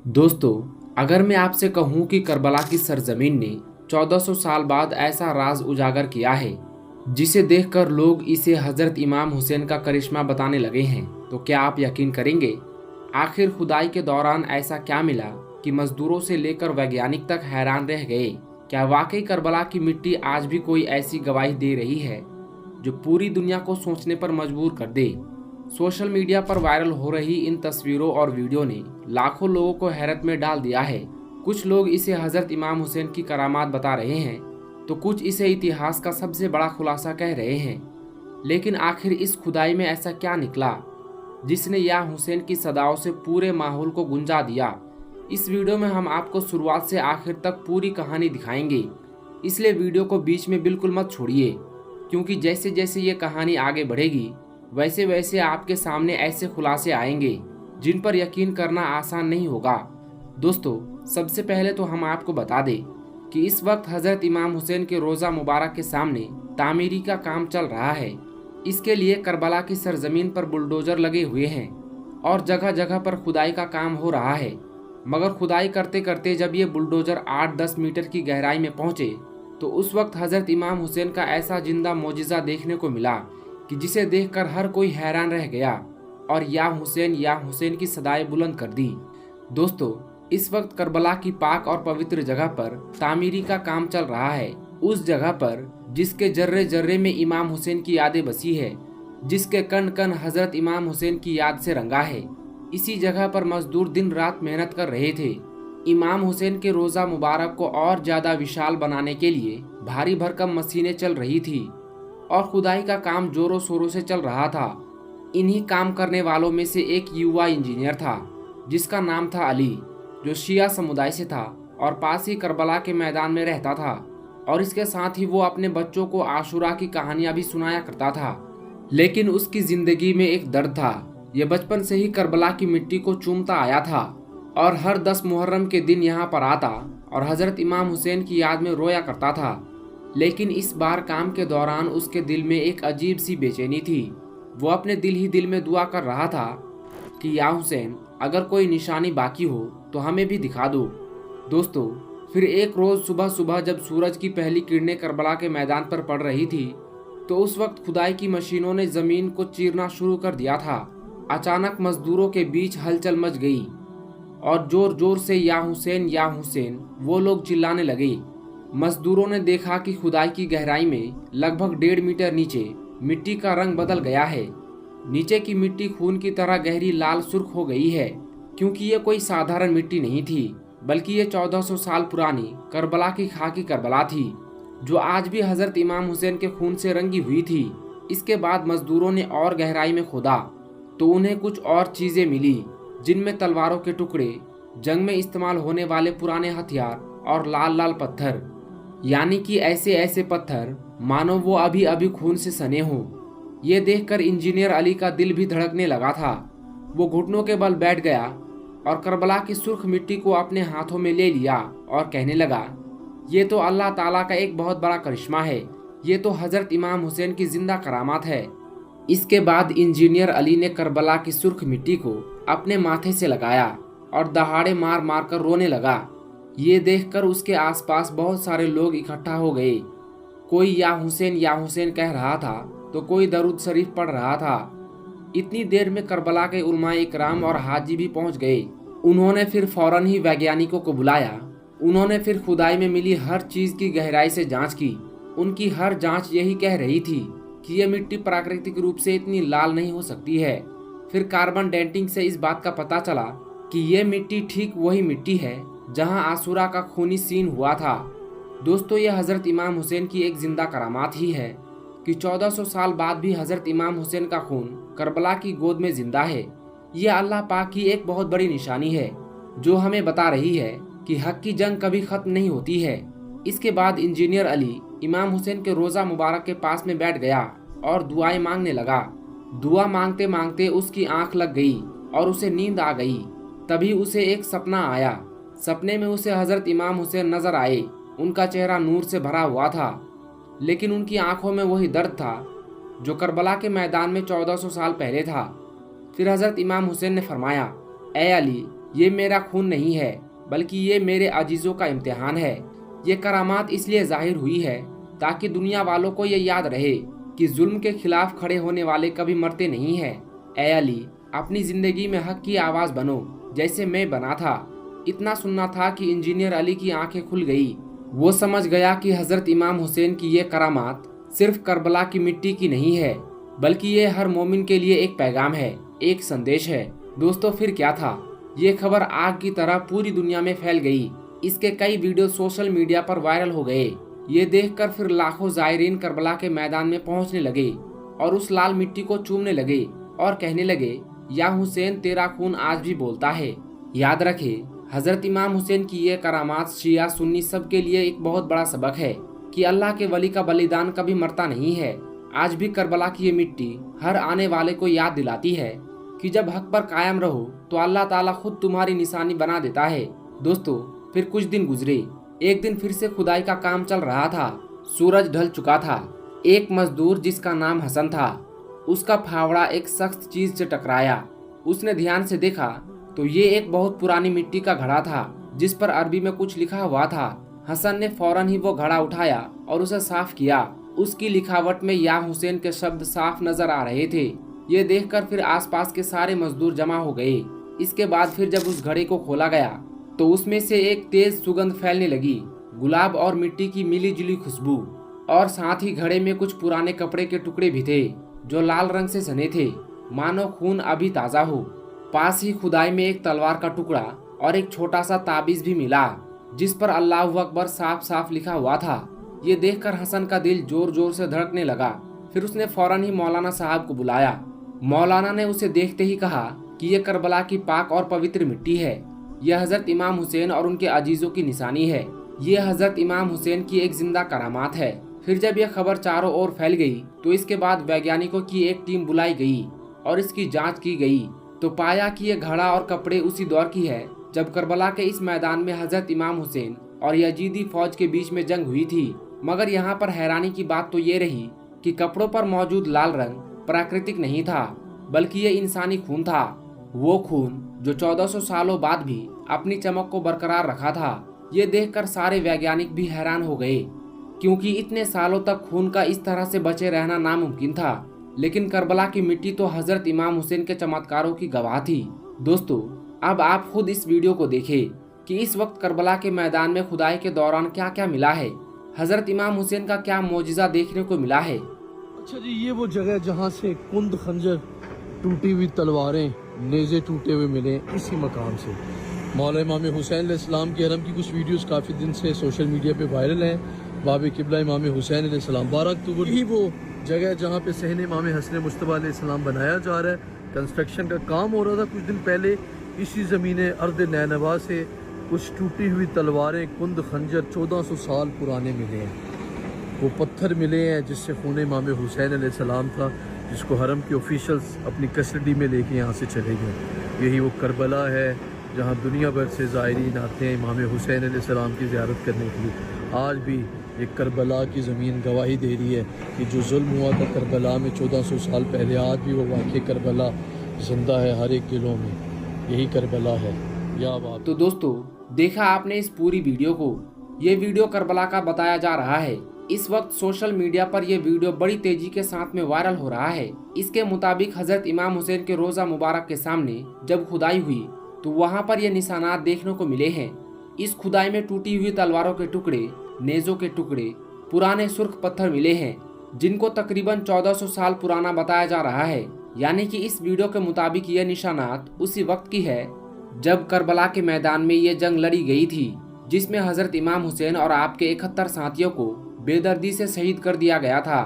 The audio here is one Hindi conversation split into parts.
दोस्तों, अगर मैं आपसे कहूं कि करबला की सरजमीन ने 1400 साल बाद ऐसा राज उजागर किया है जिसे देखकर लोग इसे हजरत इमाम हुसैन का करिश्मा बताने लगे हैं, तो क्या आप यकीन करेंगे? आखिर खुदाई के दौरान ऐसा क्या मिला कि मजदूरों से लेकर वैज्ञानिक तक हैरान रह गए? क्या वाकई करबला की मिट्टी आज भी कोई ऐसी गवाही दे रही है जो पूरी दुनिया को सोचने पर मजबूर कर दे? सोशल मीडिया पर वायरल हो रही इन तस्वीरों और वीडियो ने लाखों लोगों को हैरत में डाल दिया है। कुछ लोग इसे हजरत इमाम हुसैन की करामात बता रहे हैं, तो कुछ इसे इतिहास का सबसे बड़ा खुलासा कह रहे हैं। लेकिन आखिर इस खुदाई में ऐसा क्या निकला जिसने या हुसैन की सदाओं से पूरे माहौल को गुंजा दिया? इस वीडियो में हम आपको शुरुआत से आखिर तक पूरी कहानी दिखाएंगे, इसलिए वीडियो को बीच में बिल्कुल मत छोड़िए, क्योंकि जैसे जैसे ये कहानी आगे बढ़ेगी वैसे वैसे आपके सामने ऐसे खुलासे आएंगे जिन पर यकीन करना आसान नहीं होगा। दोस्तों, सबसे पहले तो हम आपको बता दें कि इस वक्त हजरत इमाम हुसैन के रोज़ा मुबारक के सामने तामीरी का काम चल रहा है। इसके लिए करबला की सरजमीन पर बुलडोजर लगे हुए हैं और जगह जगह पर खुदाई का काम हो रहा है। मगर खुदाई करते करते जब ये बुलडोजर 8-10 मीटर की गहराई में पहुंचे तो उस वक्त हजरत इमाम हुसैन का ऐसा जिंदा मोजिज़ा देखने को मिला कि जिसे देखकर हर कोई हैरान रह गया और या हुसैन की सदाएं बुलंद कर दी। दोस्तों, इस वक्त करबला की पाक और पवित्र जगह पर तामीरी का काम चल रहा है। उस जगह पर जिसके जर्रे जर्रे में इमाम हुसैन की यादें बसी है, जिसके कण कण हजरत इमाम हुसैन की याद से रंगा है, इसी जगह पर मजदूर दिन रात मेहनत कर रहे थे। इमाम हुसैन के रोज़ा मुबारक को और ज़्यादा विशाल बनाने के लिए भारी भरकम मशीनें चल रही थी और खुदाई का काम जोरों शोरों से चल रहा था। इन्हीं काम करने वालों में से एक युवा इंजीनियर था जिसका नाम था अली, जो शिया समुदाय से था और पास ही करबला के मैदान में रहता था। और इसके साथ ही वो अपने बच्चों को आशुरा की कहानियां भी सुनाया करता था। लेकिन उसकी जिंदगी में एक दर्द था। यह बचपन से ही करबला की मिट्टी को चूमता आया था और हर 10 मुहर्रम के दिन यहाँ पर आता और हजरत इमाम हुसैन की याद में रोया करता था। लेकिन इस बार काम के दौरान उसके दिल में एक अजीब सी बेचैनी थी। वो अपने दिल ही दिल में दुआ कर रहा था कि या हुसैन, अगर कोई निशानी बाकी हो तो हमें भी दिखा दो। दोस्तों, फिर एक रोज़ सुबह सुबह जब सूरज की पहली किरणें करबला के मैदान पर पड़ रही थी तो उस वक्त खुदाई की मशीनों ने ज़मीन को चीरना शुरू कर दिया था। अचानक मजदूरों के बीच हलचल मच गई और जोर जोर से या हुसैन वो लोग चिल्लाने लगे। मजदूरों ने देखा कि खुदाई की गहराई में लगभग 1.5 मीटर नीचे मिट्टी का रंग बदल गया है। नीचे की मिट्टी खून की तरह गहरी लाल सुर्ख हो गई है, क्योंकि ये कोई साधारण मिट्टी नहीं थी, बल्कि ये 1400 साल पुरानी करबला की खाकी करबला थी, जो आज भी हजरत इमाम हुसैन के खून से रंगी हुई थी। इसके बाद मजदूरों ने और गहराई में खोदा तो उन्हें कुछ और चीजें मिली, जिनमें तलवारों के टुकड़े, जंग में इस्तेमाल होने वाले पुराने हथियार और लाल लाल पत्थर, यानी कि ऐसे ऐसे पत्थर मानो वो अभी अभी खून से सने हों। ये देखकर इंजीनियर अली का दिल भी धड़कने लगा था। वो घुटनों के बल बैठ गया और करबला की सुर्ख मिट्टी को अपने हाथों में ले लिया और कहने लगा, ये तो अल्लाह ताला का एक बहुत बड़ा करिश्मा है। ये तो हजरत इमाम हुसैन की जिंदा करामात है। इसके बाद इंजीनियर अली ने करबला की सुर्ख मिट्टी को अपने माथे से लगाया और दहाड़े मार मार कर रोने लगा। ये देखकर उसके आसपास बहुत सारे लोग इकट्ठा हो गए। कोई या हुसैन कह रहा था तो कोई दरूद शरीफ पढ़ रहा था। इतनी देर में करबला के उलमाए इकराम और हाजी भी पहुंच गए। उन्होंने फिर फौरन ही वैज्ञानिकों को बुलाया। उन्होंने फिर खुदाई में मिली हर चीज की गहराई से जांच की। उनकी हर जांच यही कह रही थी कि यह मिट्टी प्राकृतिक रूप से इतनी लाल नहीं हो सकती है। फिर कार्बन डेटिंग से इस बात का पता चला कि यह मिट्टी ठीक वही मिट्टी है जहां आशूरा का खूनी सीन हुआ था। दोस्तों, यह हजरत इमाम हुसैन की एक जिंदा करामात ही है कि 1400 साल बाद भी हजरत इमाम हुसैन का खून करबला की गोद में जिंदा है। यह अल्लाह पाक की एक बहुत बड़ी निशानी है जो हमें बता रही है कि हक की जंग कभी खत्म नहीं होती है। इसके बाद इंजीनियर अली इमाम हुसैन के रोज़ा मुबारक के पास में बैठ गया और दुआएं मांगने लगा। दुआ मांगते मांगते उसकी आंख लग गई और उसे नींद आ गई। तभी उसे एक सपना आया। सपने में उसे हजरत इमाम हुसैन नजर आए। उनका चेहरा नूर से भरा हुआ था, लेकिन उनकी आंखों में वही दर्द था जो करबला के मैदान में 1400 साल पहले था। फिर हजरत इमाम हुसैन ने फरमाया, ए अली, ये मेरा खून नहीं है, बल्कि ये मेरे अजीजों का इम्तिहान है। ये करामात इसलिए जाहिर हुई है ताकि दुनिया वालों को ये याद रहे कि जुल्म के खिलाफ खड़े होने वाले कभी मरते नहीं हैं। ए अली, अपनी जिंदगी में हक की आवाज बनो, जैसे मैं बना था। इतना सुनना था कि इंजीनियर अली की आंखें खुल गई। वो समझ गया कि हजरत इमाम हुसैन की ये करामात सिर्फ करबला की मिट्टी की नहीं है, बल्कि ये हर मोमिन के लिए एक पैगाम है, एक संदेश है। दोस्तों, फिर क्या था? ये खबर आग की तरह पूरी दुनिया में फैल गई। इसके कई वीडियो सोशल मीडिया पर वायरल हो गए। ये देखकर फिर लाखों जायरीन करबला के मैदान में पहुंचने लगे और उस लाल मिट्टी को चूमने लगे और कहने लगे, या हुसैन, तेरा खून आज भी बोलता है। याद रखे, हजरत इमाम हुसैन की ये करामात शिया सुन्नी सब के लिए एक बहुत बड़ा सबक है कि अल्लाह के वली का बलिदान कभी मरता नहीं है। आज भी करबला की ये मिट्टी हर आने वाले को याद दिलाती है कि जब हक पर कायम रहो तो अल्लाह ताला खुद तुम्हारी निशानी बना देता है। दोस्तों, फिर कुछ दिन गुजरे। एक दिन फिर से खुदाई का काम चल रहा था। सूरज ढल चुका था। एक मजदूर जिसका नाम हसन था, उसका फावड़ा एक सख्त चीज से टकराया। उसने ध्यान से देखा तो ये एक बहुत पुरानी मिट्टी का घड़ा था जिस पर अरबी में कुछ लिखा हुआ था। हसन ने फौरन ही वो घड़ा उठाया और उसे साफ किया। उसकी लिखावट में या हुसैन के शब्द साफ नजर आ रहे थे। ये देखकर फिर आसपास के सारे मजदूर जमा हो गए। इसके बाद फिर जब उस घड़े को खोला गया तो उसमें से एक तेज सुगंध फैलने लगी, गुलाब और मिट्टी की मिली जुली खुशबू। और साथ ही घड़े में कुछ पुराने कपड़े के टुकड़े भी थे जो लाल रंग से सने थे, मानो खून अभी ताजा हो। पास ही खुदाई में एक तलवार का टुकड़ा और एक छोटा सा ताबीज भी मिला जिस पर अल्लाहु अकबर साफ साफ लिखा हुआ था। ये देखकर हसन का दिल जोर जोर से धड़कने लगा। फिर उसने फौरन ही मौलाना साहब को बुलाया। मौलाना ने उसे देखते ही कहा कि यह करबला की पाक और पवित्र मिट्टी है। यह हजरत इमाम हुसैन और उनके अजीजों की निशानी है। यह हजरत इमाम हुसैन की एक जिंदा करामात है। फिर जब यह खबर चारों ओर फैल गई तो इसके बाद वैज्ञानिकों की एक टीम बुलाई गई और इसकी जांच की गई तो पाया कि यह घड़ा और कपड़े उसी दौर की है जब करबला के इस मैदान में हजरत इमाम हुसैन और यजीदी फौज के बीच में जंग हुई थी। मगर यहाँ पर हैरानी की बात तो ये रही कि कपड़ों पर मौजूद लाल रंग प्राकृतिक नहीं था, बल्कि ये इंसानी खून था। वो खून जो 1400 सालों बाद भी अपनी चमक को बरकरार रखा था। ये देखकर सारे वैज्ञानिक भी हैरान हो गए, क्योंकि इतने सालों तक खून का इस तरह से बचे रहना नामुमकिन था। लेकिन करबला की मिट्टी तो हजरत इमाम हुसैन के चमत्कारों की गवाह थी। दोस्तों, अब आप खुद इस वीडियो को देखें कि इस वक्त करबला के मैदान में खुदाई के दौरान क्या क्या मिला है। हजरत इमाम हुसैन का क्या मौजिजा देखने को मिला है। अच्छा जी, ये वो जगह जहाँ से कुंद, खंजर, टूटी हुई तलवारें, नेज़े टूटे हुए मिले, इसी मकाम से। मौला इमाम हुसैन अलैहिस्सलाम के हरम की कुछ वीडियोस काफ़ी दिन से सोशल मीडिया पे वायरल हैं। बाब किबला इमाम हुसैन अलैहिस्सलाम 12 अक्टूबर, यही वो जगह जहाँ पे सहन इमाम हसन मुस्तफ़ा अलैहिस्सलाम बनाया जा रहा है। कंस्ट्रक्शन का काम हो रहा था कुछ दिन पहले। इसी ज़मीन अर्द नैनवा से कुछ टूटी हुई तलवारें, कुंद, खंजर 1400 साल पुराने मिले हैं। वो पत्थर मिले हैं जिससे खून इमाम हुसैन अलैहिस्सलाम था, जिसको हरम के ऑफिशियल्स अपनी कस्टडी में लेके यहाँ से चले गए। यही वो करबला है जहाँ दुनिया भर से ज़ायरीन आते हैं इमाम हुसैन अलैहिस्सलाम की ज़ियारत करने के लिए। आज भी ये करबला की ज़मीन गवाही दे रही है कि जो जुल्म हुआ था करबला में 1400 साल पहले, आज भी वो वाक़ई करबला ज़िंदा है हर एक दिलों में। यही करबला है या बात। तो दोस्तों, देखा आपने इस पूरी वीडियो को। ये वीडियो करबला का बताया जा रहा है। इस वक्त सोशल मीडिया पर यह वीडियो बड़ी तेजी के साथ में वायरल हो रहा है। इसके मुताबिक हजरत इमाम हुसैन के रोजा मुबारक के सामने जब खुदाई हुई तो वहां पर ये निशानात देखने को मिले हैं। इस खुदाई में टूटी हुई तलवारों के टुकड़े, नेजों के टुकड़े, पुराने सुर्ख पत्थर मिले हैं जिनको तकरीबन 1400 साल पुराना बताया जा रहा है। यानी कि इस वीडियो के मुताबिक ये निशानात उसी वक्त की है जब करबला के मैदान में ये जंग लड़ी गई थी, जिसमें हजरत इमाम हुसैन और आपके 71 साथियों को बेदर्दी से शहीद कर दिया गया था।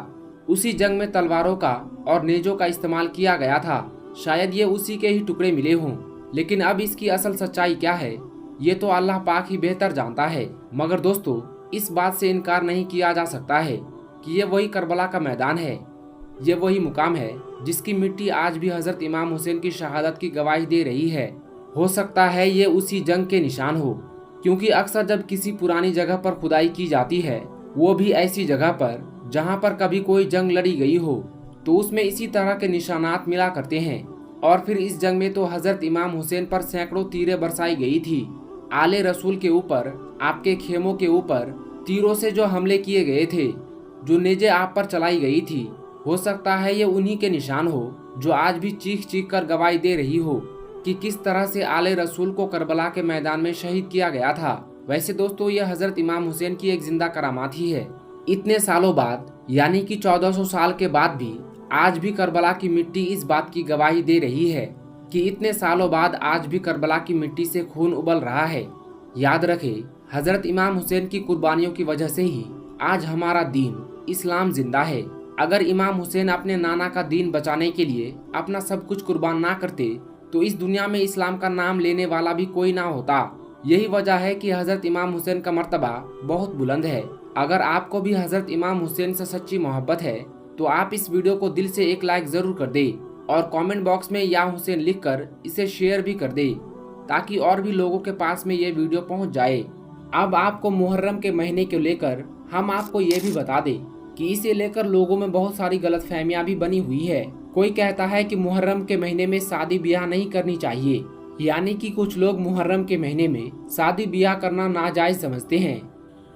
उसी जंग में तलवारों का और नेजों का इस्तेमाल किया गया था। शायद ये उसी के ही टुकड़े मिले हों, लेकिन अब इसकी असल सच्चाई क्या है ये तो अल्लाह पाक ही बेहतर जानता है। मगर दोस्तों, इस बात से इनकार नहीं किया जा सकता है कि ये वही करबला का मैदान है। ये वही मुकाम है जिसकी मिट्टी आज भी हजरत इमाम हुसैन की शहादत की गवाही दे रही है। हो सकता है ये उसी जंग के निशान हो, क्योंकि अक्सर जब किसी पुरानी जगह पर खुदाई की जाती है, वो भी ऐसी जगह पर जहाँ पर कभी कोई जंग लड़ी गई हो, तो उसमें इसी तरह के निशानात मिला करते हैं। और फिर इस जंग में तो हजरत इमाम हुसैन पर सैकड़ों तीरें बरसाई गई थी। आले रसूल के ऊपर, आपके खेमों के ऊपर तीरों से जो हमले किए गए थे, जो नेज़े आप पर चलाई गई थी, हो सकता है ये उन्हीं के निशान हो जो आज भी चीख चीख कर गवाही दे रही हो कि किस तरह से आले रसूल को करबला के मैदान में शहीद किया गया था। वैसे दोस्तों, यह हजरत इमाम हुसैन की एक जिंदा करामात ही है। इतने सालों बाद, यानी कि 1400 साल के बाद भी आज भी करबला की मिट्टी इस बात की गवाही दे रही है कि इतने सालों बाद आज भी करबला की मिट्टी से खून उबल रहा है। याद रखें, हजरत इमाम हुसैन की कुर्बानियों की वजह से ही आज हमारा दीन इस्लाम जिंदा है। अगर इमाम हुसैन अपने नाना का दीन बचाने के लिए अपना सब कुछ कुर्बान ना करते तो इस दुनिया में इस्लाम का नाम लेने वाला भी कोई ना होता। यही वजह है कि हजरत इमाम हुसैन का मर्तबा बहुत बुलंद है। अगर आपको भी हजरत इमाम हुसैन से सच्ची मोहब्बत है तो आप इस वीडियो को दिल से एक लाइक जरूर कर दे और कमेंट बॉक्स में या हुसैन लिखकर इसे शेयर भी कर दे, ताकि और भी लोगों के पास में ये वीडियो पहुंच जाए। अब आपको मुहर्रम के महीने को लेकर हम आपको ये भी बता दें कि इसे लेकर लोगों में बहुत सारी गलतफहमियां भी बनी हुई है। कोई कहता है कि मुहर्रम के महीने में शादी ब्याह नहीं करनी चाहिए, यानी कि कुछ लोग मुहर्रम के महीने में शादी ब्याह करना नाजायज समझते हैं।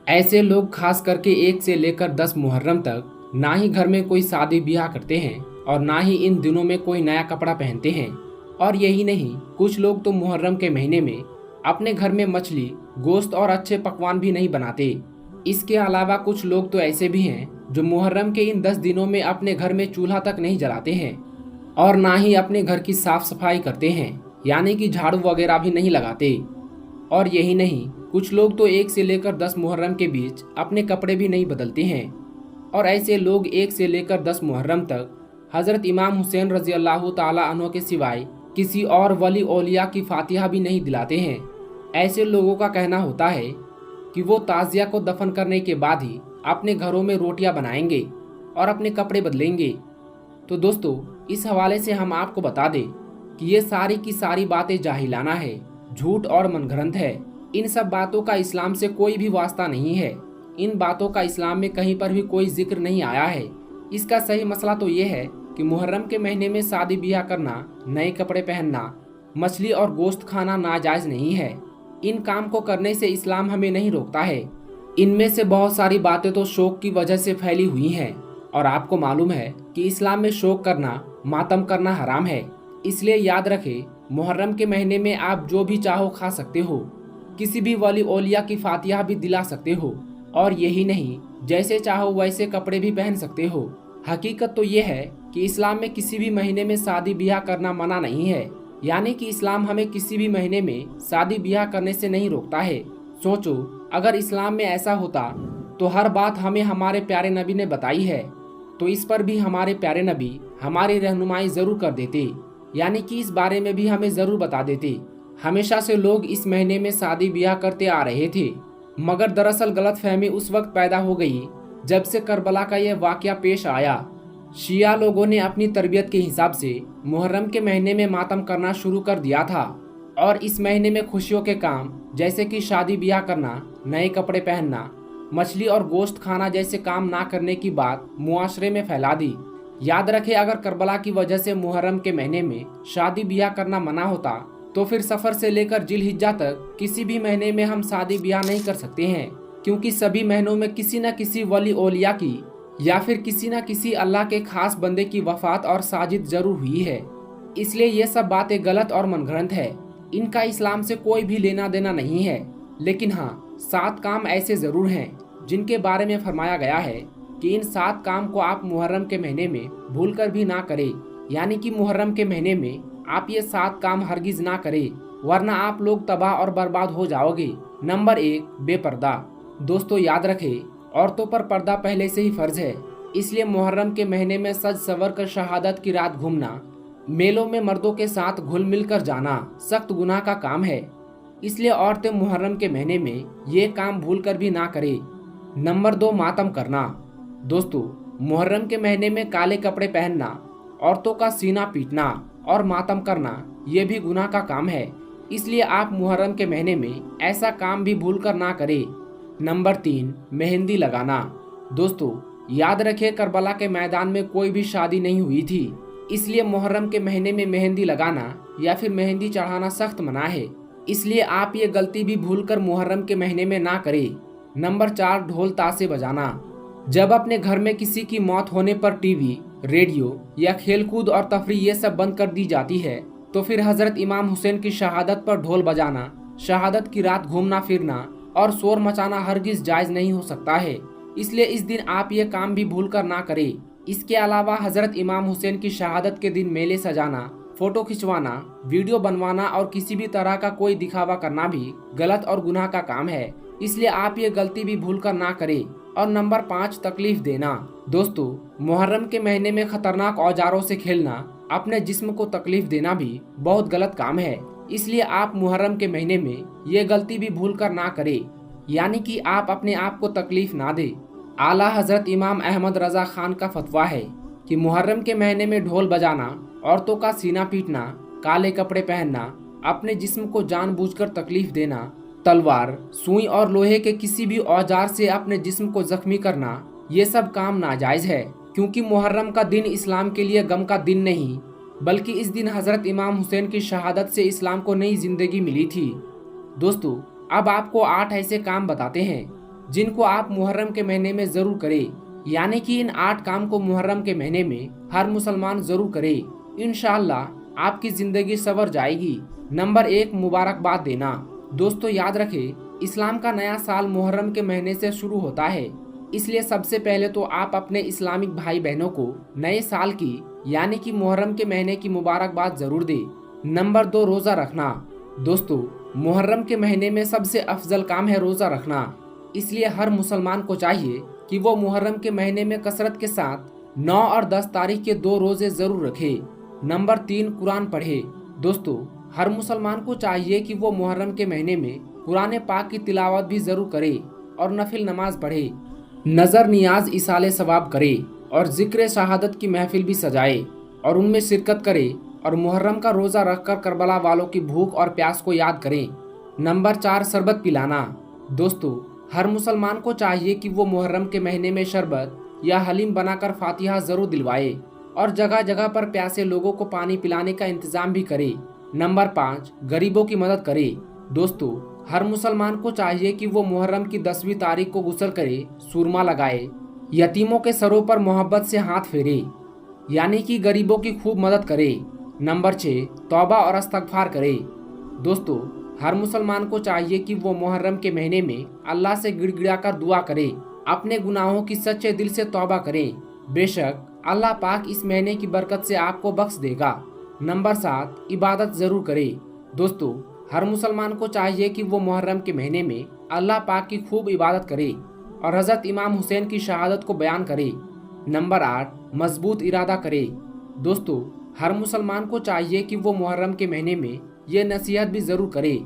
ऐसे लोग खास करके 1 से लेकर 10 मुहर्रम तक ना ही घर में कोई शादी ब्याह करते हैं और ना ही इन दिनों में कोई नया कपड़ा पहनते हैं। और यही नहीं, कुछ लोग तो मुहर्रम के महीने में अपने घर में मछली, गोश्त और अच्छे पकवान भी नहीं बनाते। इसके अलावा कुछ लोग तो ऐसे भी हैं जो मुहर्रम के इन 10 दिनों में अपने घर में चूल्हा तक नहीं जलाते हैं और ना ही अपने घर की साफ सफाई करते हैं, यानी कि झाड़ू वगैरह भी नहीं लगाते। और यही नहीं, कुछ लोग तो 1 से लेकर 10 मुहर्रम के बीच अपने कपड़े भी नहीं बदलते हैं। और ऐसे लोग 1 से लेकर 10 मुहर्रम तक हजरत इमाम हुसैन रजी अल्लाह ताला अन्हु के सिवाय किसी और वली औलिया की फातिहा भी नहीं दिलाते हैं। ऐसे लोगों का कहना होता है कि वो ताजिया को दफन करने के बाद ही अपने घरों में रोटियां बनाएंगे और अपने कपड़े बदलेंगे। तो दोस्तों, इस हवाले से हम आपको बता दें कि ये सारी की सारी बातें जाहिलाना है, झूठ और मनगढ़ंत है। इन सब बातों का इस्लाम से कोई भी वास्ता नहीं है। इन बातों का इस्लाम में कहीं पर भी कोई जिक्र नहीं आया है। इसका सही मसला तो ये है कि मुहर्रम के महीने में शादी ब्याह करना, नए कपड़े पहनना, मछली और गोश्त खाना नाजायज नहीं है। इन काम को करने से इस्लाम हमें नहीं रोकता है। इनमें से बहुत सारी बातें तो शौक की वजह से फैली हुई हैं और आपको मालूम है कि इस्लाम में शौक करना, मातम करना हराम है। इसलिए याद रखें, मुहर्रम के महीने में आप जो भी चाहो खा सकते हो, किसी भी वली औलिया की फातिहा भी दिला सकते हो और यही नहीं, जैसे चाहो वैसे कपड़े भी पहन सकते हो। हकीकत तो ये है कि इस्लाम में किसी भी महीने में शादी ब्याह करना मना नहीं है, यानी कि इस्लाम हमें किसी भी महीने में शादी ब्याह करने से नहीं रोकता है। सोचो, अगर इस्लाम में ऐसा होता तो हर बात हमें हमारे प्यारे नबी ने बताई है, तो इस पर भी हमारे प्यारे नबी हमारी रहनुमाई जरूर कर देते, यानी कि इस बारे में भी हमें जरूर बता देते। हमेशा से लोग इस महीने में शादी ब्याह करते आ रहे थे, मगर दरअसल गलतफहमी उस वक्त पैदा हो गई जब से करबला का यह वाकया पेश आया। शिया लोगों ने अपनी तरबियत के हिसाब से मुहर्रम के महीने में मातम करना शुरू कर दिया था और इस महीने में खुशियों के काम जैसे कि शादी ब्याह करना, नए कपड़े पहनना, मछली और गोश्त खाना जैसे काम ना करने की बात मुआशरे में फैला दी। याद रखें, अगर करबला की वजह से मुहर्रम के महीने में शादी ब्याह करना मना होता तो फिर सफर से लेकर जिलहिज्जा तक किसी भी महीने में हम शादी ब्याह नहीं कर सकते हैं, क्योंकि सभी महीनों में किसी न किसी वली औलिया की या फिर किसी न किसी अल्लाह के खास बंदे की वफात और साजिद जरूर हुई है। इसलिए ये सब बातें गलत और मनगढ़ंत है। इनका इस्लाम से कोई भी लेना देना नहीं है। लेकिन हाँ, 7 काम ऐसे जरूर हैं जिनके बारे में फरमाया गया है कि इन 7 काम को आप मुहर्रम के महीने में भूल कर भी ना करें, यानी कि मुहर्रम के महीने में आप ये 7 काम हरगिज ना करें, वरना आप लोग तबाह और बर्बाद हो जाओगे। नंबर 1, बेपर्दा। दोस्तों याद रखें, औरतों पर पर्दा पहले से ही फर्ज है, इसलिए मुहर्रम के महीने में सज सवर कर शहादत की रात घूमना, मेलों में मर्दों के साथ घुल मिल कर जाना सख्त गुनाह का काम है। इसलिए औरतें मुहर्रम के महीने में ये काम भूल कर भी ना करें। नंबर 2, मातम करना। दोस्तों, मुहर्रम के महीने में काले कपड़े पहनना, औरतों का सीना पीटना और मातम करना ये भी गुनाह का काम है। इसलिए आप मुहर्रम के महीने में ऐसा काम भी भूल कर ना करें। नंबर 3, मेहंदी लगाना। दोस्तों याद रखिए, करबला के मैदान में कोई भी शादी नहीं हुई थी, इसलिए मुहर्रम के महीने में मेहंदी लगाना या फिर मेहंदी चढ़ाना सख्त मना है। इसलिए आप ये गलती भी भूलकर मुहर्रम के महीने में ना करें। नंबर 4, ढोल ताशे बजाना। जब अपने घर में किसी की मौत होने पर टीवी, रेडियो या खेलकूद और तफरीह ये सब बंद कर दी जाती है, तो फिर हजरत इमाम हुसैन की शहादत पर ढोल बजाना, शहादत की रात घूमना फिरना और शोर मचाना हरगिज जायज नहीं हो सकता है। इसलिए इस दिन आप ये काम भी भूल कर ना करें। इसके अलावा हजरत इमाम हुसैन की शहादत के दिन मेले सजाना, फोटो खिंचवाना, वीडियो बनवाना और किसी भी तरह का कोई दिखावा करना भी गलत और गुनाह का काम है। इसलिए आप ये गलती भी भूल कर ना करें। और नंबर 5, तकलीफ देना। दोस्तों, मुहर्रम के महीने में खतरनाक औजारों से खेलना, अपने जिस्म को तकलीफ देना भी बहुत गलत काम है। इसलिए आप मुहर्रम के महीने में ये गलती भी भूल कर ना करें, यानी कि आप अपने आप को तकलीफ ना दे। आला हजरत इमाम अहमद रजा खान का फतवा है कि मुहर्रम के महीने में ढोल बजाना, औरतों का सीना पीटना, काले कपड़े पहनना, अपने जिस्म को जानबूझकर तकलीफ देना, तलवार, सुई और लोहे के किसी भी औजार से अपने जिस्म को जख्मी करना, ये सब काम नाजायज है। क्योंकि मुहर्रम का दिन इस्लाम के लिए गम का दिन नहीं, बल्कि इस दिन हजरत इमाम हुसैन की शहादत से इस्लाम को नई जिंदगी मिली थी। दोस्तों, अब आपको 8 ऐसे काम बताते हैं जिनको आप मुहर्रम के महीने में जरूर करें, यानी कि इन 8 काम को मुहर्रम के महीने में हर मुसलमान जरूर करे। इंशाअल्लाह आपकी जिंदगी संवर जाएगी। नंबर 1, मुबारकबाद देना। दोस्तों, याद रखें, इस्लाम का नया साल मुहर्रम के महीने से शुरू होता है। इसलिए सबसे पहले तो आप अपने इस्लामिक भाई बहनों को नए साल की यानी कि मुहर्रम के महीने की मुबारकबाद जरूर दे। नंबर 2, रोजा रखना। दोस्तों, मुहर्रम के महीने में सबसे अफजल काम है रोजा रखना। इसलिए हर मुसलमान को चाहिए कि वो मुहर्रम के महीने में कसरत के साथ 9 और 10 तारीख के 2 रोजे जरूर रखे। नंबर 3, कुरान पढ़े। दोस्तों, हर मुसलमान को चाहिए कि वो मुहर्रम के महीने में कुरान पाक की तिलावत भी जरूर करे और नफिल नमाज पढ़े, नजर नियाज इसाले सवाब करे और जिक्र शहादत की महफिल भी सजाए और उनमें शिरकत करे और मुहर्रम का रोजा रखकर करबला वालों की भूख और प्यास को याद करें। नंबर 4, शरबत पिलाना। दोस्तों, हर मुसलमान को चाहिए कि वो मुहर्रम के महीने में शरबत या हलीम बनाकर फातिहा जरूर दिलवाए और जगह जगह पर प्यासे लोगों को पानी पिलाने का इंतजाम भी करे। नंबर 5, गरीबों की मदद करे। दोस्तों, हर मुसलमान को चाहिए कि वो मुहर्रम की 10वीं तारीख को गुस्ल करे, सुरमा लगाए, यतीमों के सरों पर मोहब्बत से हाथ फेरे, यानी कि गरीबों की खूब मदद करे। नंबर 6, तौबा और इस्तगफार करे। दोस्तों, हर मुसलमान को चाहिए कि वो मुहर्रम के महीने में अल्लाह से गिड़गिड़ाकर दुआ करे, अपने गुनाहों की सच्चे दिल से तौबा करें। बेशक अल्लाह पाक इस महीने की बरकत से आपको बख्श देगा। नंबर 7, इबादत जरूर करे। दोस्तों, हर मुसलमान को चाहिए कि वो मुहर्रम के महीने में अल्लाह पाक की खूब इबादत करे और हजरत इमाम हुसैन की शहादत को बयान करे। नंबर 8, मजबूत इरादा करे। दोस्तों, हर मुसलमान को चाहिए कि वो मुहर्रम के महीने में ये नसीहत भी जरूर करे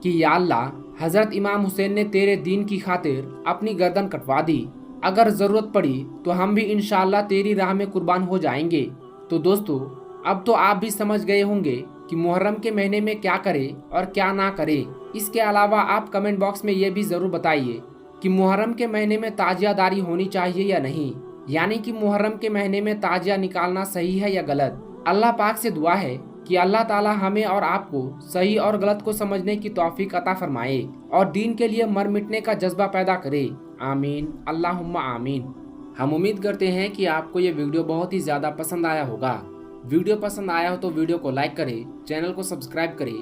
कि या अल्लाह, हजरत इमाम हुसैन ने तेरे दीन की खातिर अपनी गर्दन कटवा दी, अगर जरूरत पड़ी तो हम भी इंशाअल्लाह तेरी राह में कुर्बान हो जाएंगे। तो दोस्तों, अब तो आप भी समझ गए होंगे कि मुहर्रम के महीने में क्या करें और क्या ना करें। इसके अलावा आप कमेंट बॉक्स में ये भी जरूर बताइए कि मुहर्रम के महीने में ताजियादारी होनी चाहिए या नहीं, यानी कि मुहर्रम के महीने में ताजिया निकालना सही है या गलत। अल्लाह पाक से दुआ है कि अल्लाह ताला हमें और आपको सही और गलत को समझने की तौफीक अता फरमाए और दीन के लिए मर मिटने का जज्बा पैदा करे। आमीन, अल्लाहुम्मा आमीन। हम उम्मीद करते हैं कि आपको ये वीडियो बहुत ही ज़्यादा पसंद आया होगा। वीडियो पसंद आया हो तो वीडियो को लाइक करें, चैनल को सब्सक्राइब करें।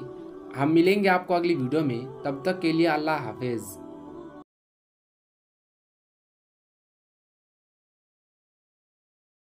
हम मिलेंगे आपको अगली वीडियो में, तब तक के लिए अल्लाह हाफिज़।